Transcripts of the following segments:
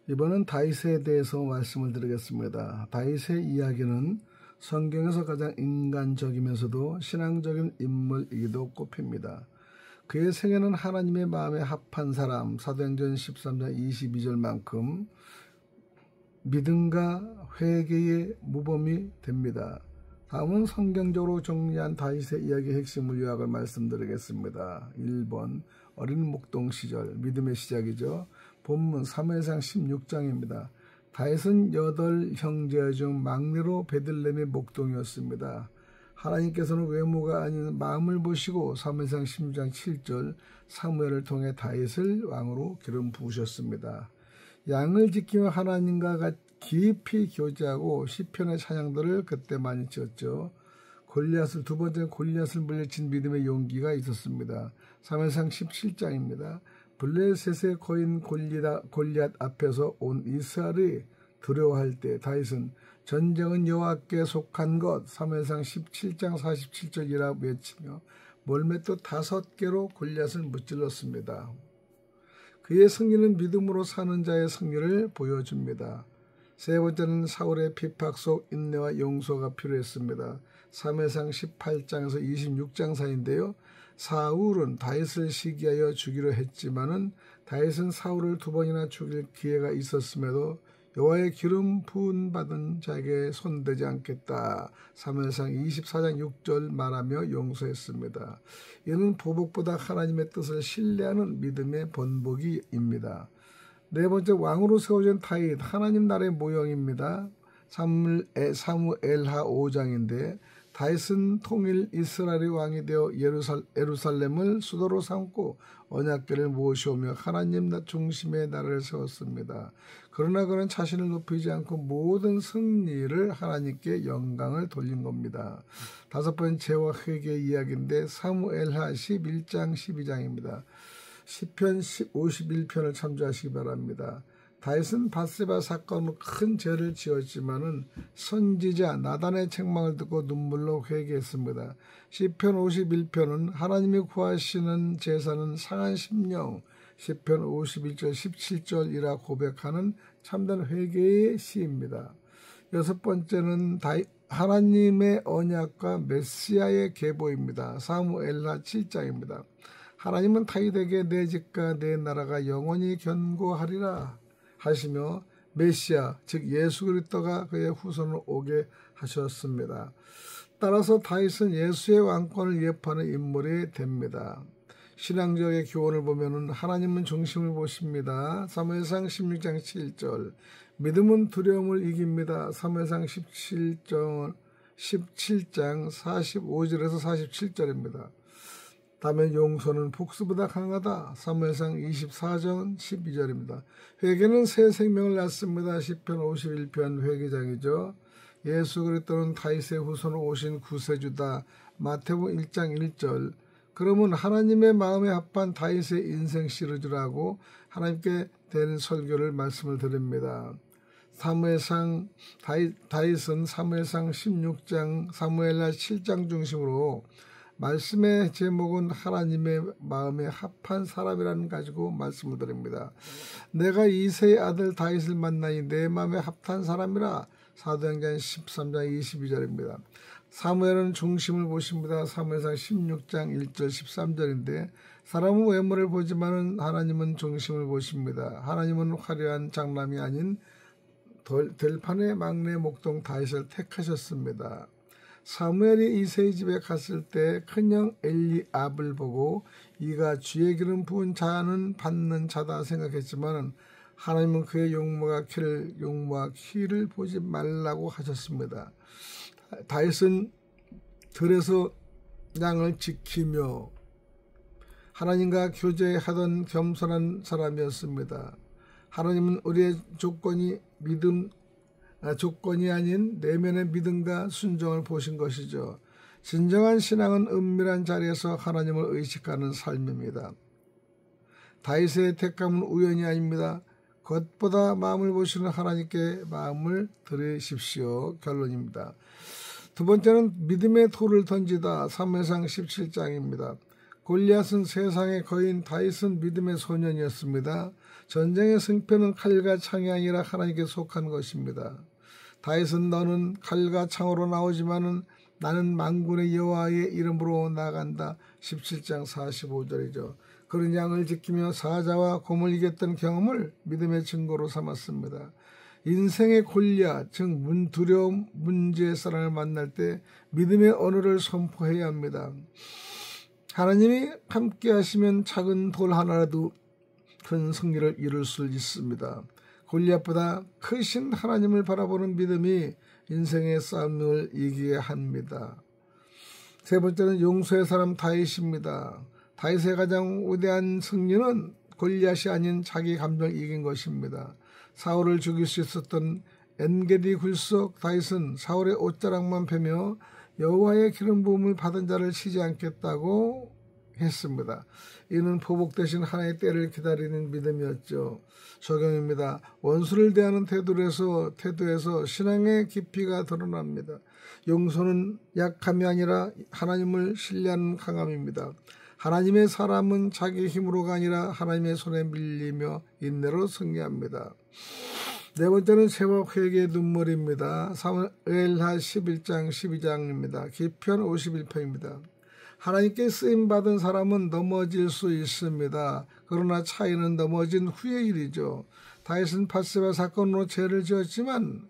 이번은 다윗에 대해서 말씀을 드리겠습니다. 다윗의 이야기는 성경에서 가장 인간적이면서도 신앙적인 인물이기도 꼽힙니다. 그의 생애는 하나님의 마음에 합한 사람, 사도행전 13장 22절만큼 믿음과 회개의 모범이 됩니다. 다음은 성경적으로 정리한 다윗의 이야기의 핵심을 요약을 말씀드리겠습니다. 1번 어린 목동 시절, 믿음의 시작이죠. 본문 사무엘상 16장입니다. 다윗은 8형제 중 막내로 베들레헴의 목동이었습니다. 하나님께서는 외모가 아닌 마음을 보시고 사무엘상 16장 7절 사무엘을 통해 다윗을 왕으로 기름 부으셨습니다. 양을 지키며 하나님과 깊이 교제하고 시편의 찬양들을 그때 많이 지었죠. 두 번째 골리앗을 물리친 믿음의 용기가 있었습니다. 사무엘상 17장입니다. 블레셋의 거인 골리앗 앞에서 온 이스라엘이 두려워할 때 다윗은 전쟁은 여호와께 속한 것 사무엘상 17장 47절이라 외치며 몰맷돌 5개로 골리앗을 무찔렀습니다. 그의 승리는 믿음으로 사는 자의 승리를 보여줍니다. 세 번째는 사울의 핍박 속 인내와 용서가 필요했습니다. 사무엘상 18장에서 26장 사이인데요. 사울은 다윗을 시기하여 죽이려 했지만은 다윗은 사울을 2번이나 죽일 기회가 있었음에도 여호와의 기름 부은 받은 자에게 손대지 않겠다. 사무엘상 24장 6절 말하며 용서했습니다. 이는 보복보다 하나님의 뜻을 신뢰하는 믿음의 번복이입니다. 네 번째 왕으로 세워진 다윗, 하나님 나라의 모형입니다. 사무엘하 5장인데 다윗은 통일 이스라엘의 왕이 되어 예루살렘을 수도로 삼고 언약궤를 모셔오며 하나님 중심의 나라를 세웠습니다. 그러나 그는 자신을 높이지 않고 모든 승리를 하나님께 영광을 돌린 겁니다. 다섯 번째와 회개의 이야기인데 사무엘하 11장 12장입니다. 시편 51편을 참조하시기 바랍니다. 다윗은 밧세바 사건으로 큰 죄를 지었지만은 선지자 나단의 책망을 듣고 눈물로 회개했습니다. 시편 51편은 하나님이 구하시는 제사는 상한 심령, 시편 51절 17절이라 고백하는 참된 회개의 시입니다. 여섯 번째는 하나님의 언약과 메시아의 계보입니다. 사무엘하 7장입니다. 하나님은 다윗에게 내 집과 내 나라가 영원히 견고하리라 하시며 메시아 즉 예수 그리스도가 그의 후손으로 오게 하셨습니다. 따라서 다윗은 예수의 왕권을 예표하는 인물이 됩니다. 신앙적의 교훈을 보면은 하나님은 중심을 보십니다. 사무엘상 16장 7절 믿음은 두려움을 이깁니다. 사무엘상 17장 45절에서 47절입니다. 다음에 용서는 복수보다 강하다. 사무엘상 24장 12절입니다. 회개는 새 생명을 낳습니다. 시편 51편 회개장이죠. 예수 그리스도는 다윗의 후손으로 오신 구세주다. 마태복음 1장 1절 그러면 하나님의 마음에 합한 다윗의 인생 시리즈라고 하나님께 된 설교를 말씀을 드립니다. 다윗은 사무엘상 16장 사무엘하 7장 중심으로 말씀의 제목은 하나님의 마음에 합한 사람이라는 가지고 말씀을 드립니다. 내가 이새의 아들 다윗을 만나니 내 마음에 합한 사람이라. 사도행전 13장 22절입니다. 사무엘은 중심을 보십니다. 사무엘상 16장 1절 13절인데 사람은 외모를 보지만 하나님은 중심을 보십니다. 하나님은 화려한 장남이 아닌 들판의 막내 목동 다윗을 택하셨습니다. 사무엘이 이새의 집에 갔을 때 큰형 엘리압을 보고 이가 주의 기름 부은 자는 받는 자다 생각했지만 하나님은 그의 용모와 키를 보지 말라고 하셨습니다. 다윗은 들에서 양을 지키며 하나님과 교제하던 겸손한 사람이었습니다. 하나님은 우리의 조건이 아닌 내면의 믿음과 순종을 보신 것이죠. 진정한 신앙은 은밀한 자리에서 하나님을 의식하는 삶입니다. 다윗의 택함은 우연이 아닙니다. 겉보다 마음을 보시는 하나님께 마음을 들으십시오. 결론입니다. 두 번째는 믿음의 돌을 던지다. 사무엘상 17장입니다. 골리앗은 세상의 거인, 다윗은 믿음의 소년이었습니다. 전쟁의 승패는 칼과 창이 아니라 하나님께 속한 것입니다. 다윗은 너는 칼과 창으로 나오지만은 나는 만군의 여호와의 이름으로 나간다. 17장 45절이죠. 그런 양을 지키며 사자와 곰을 이겼던 경험을 믿음의 증거로 삼았습니다. 인생의 골리앗, 즉 두려움, 문제의 사람을 만날 때 믿음의 언어를 선포해야 합니다. 하나님이 함께 하시면 작은 돌 하나라도 큰 승리를 이룰 수 있습니다. 골리앗보다 크신 하나님을 바라보는 믿음이 인생의 싸움을 이기게 합니다. 세 번째는 용서의 사람 다윗입니다. 다윗의 가장 위대한 승리는 골리앗이 아닌 자기 감정을 이긴 것입니다. 사울을 죽일 수 있었던 엔게디 굴속 다윗은 사울의 옷자락만 펴며 여호와의 기름 부음을 받은 자를 치지 않겠다고 했습니다. 이는 보복 대신 하나의 때를 기다리는 믿음이었죠. 적용입니다. 원수를 대하는 태도에서 신앙의 깊이가 드러납니다. 용서는 약함이 아니라 하나님을 신뢰하는 강함입니다. 하나님의 사람은 자기 힘으로가 아니라 하나님의 손에 밀리며 인내로 승리합니다. 네 번째는 제법 회개의 눈물입니다. 사무엘하 11장 12장입니다. 기편 51편입니다. 하나님께 쓰임받은 사람은 넘어질 수 있습니다. 그러나 차이는 넘어진 후의 일이죠. 다윗은 밧세바 사건으로 죄를 지었지만은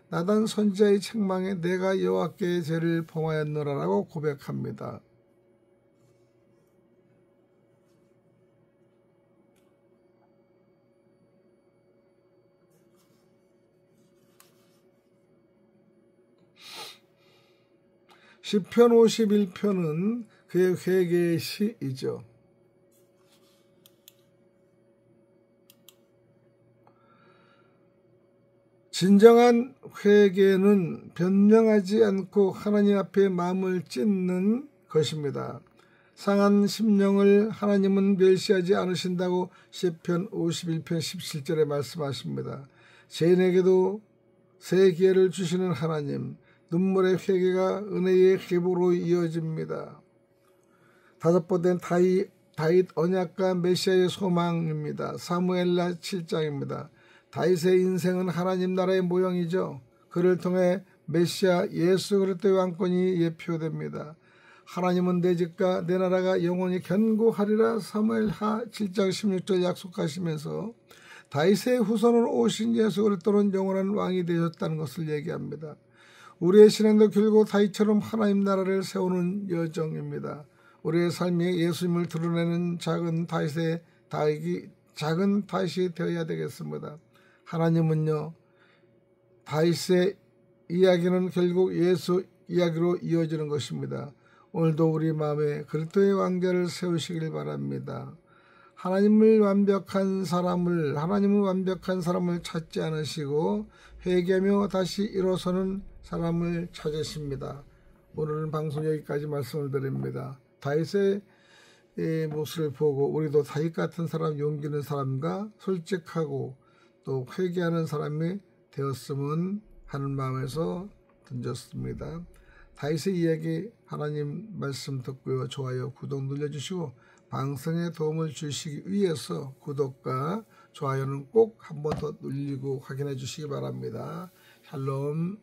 나단 선지자의 책망에 내가 여호와께의 죄를 범하였노라라고 고백합니다. 시편 51편은 그의 회개의 시이죠. 진정한 회개는 변명하지 않고 하나님 앞에 마음을 찢는 것입니다. 상한 심령을 하나님은 멸시하지 않으신다고 시편 51편 17절에 말씀하십니다. 죄인에게도 새 기회를 주시는 하나님, 눈물의 회개가 은혜의 회복으로 이어집니다. 다섯 번째는 다윗 언약과 메시아의 소망입니다. 사무엘하 7장입니다. 다윗의 인생은 하나님 나라의 모형이죠. 그를 통해 메시아 예수 그리스도의 왕권이 예표됩니다. 하나님은 내 집과 내 나라가 영원히 견고하리라 사무엘하 7장 16절 약속하시면서 다윗의 후손으로 오신 예수 그리스도는 영원한 왕이 되셨다는 것을 얘기합니다. 우리의 신앙도 결국 다윗처럼 하나님 나라를 세우는 여정입니다. 우리의 삶에 예수님을 드러내는 작은 다윗이 되어야 되겠습니다. 하나님은요, 다윗의 이야기는 결국 예수 이야기로 이어지는 것입니다. 오늘도 우리 마음에 그리스도의 왕자를 세우시길 바랍니다. 하나님은 완벽한 사람을 찾지 않으시고 회개하며 다시 일어서는 사람을 찾으십니다. 오늘은 방송 여기까지 말씀을 드립니다. 다윗의 모습을 보고 우리도 다윗 같은 사람, 용기 있는 사람과 솔직하고 또 회개하는 사람이 되었으면 하는 마음에서 던졌습니다. 다윗의 이야기 하나님 말씀 듣고요. 좋아요, 구독 눌러주시고 방송에 도움을 주시기 위해서 구독과 좋아요는 꼭 한 번 더 눌리고 확인해 주시기 바랍니다. 샬롬.